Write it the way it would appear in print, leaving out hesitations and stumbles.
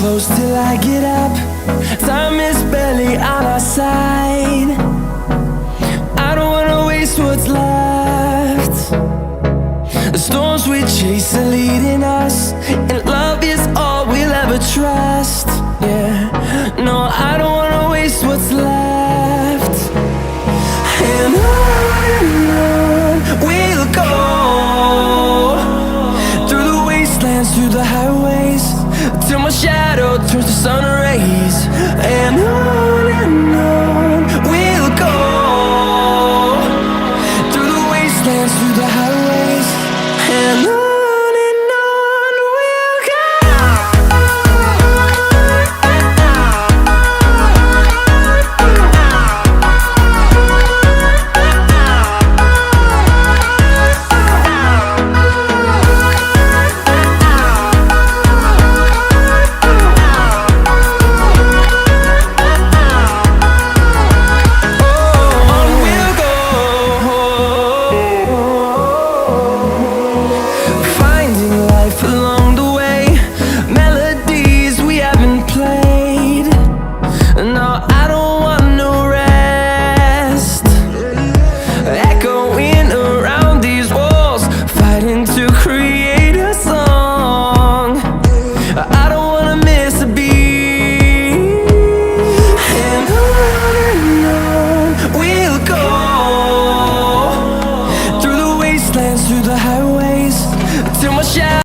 close till I get up. Time is barely on our side. I don't wanna waste what's left. The storms we chase are leading us, and love is all we'll ever trust. Yeah, no, I don't wanna waste what's left. And on we'll go, through the wastelands, through the highways, till my shadow turns to sun rays. And on we'll go, through the wastelands, through the highways, and on. To create a song, I don't wanna miss a beat. And on we'll go, through the wastelands, through the highways, till my shadow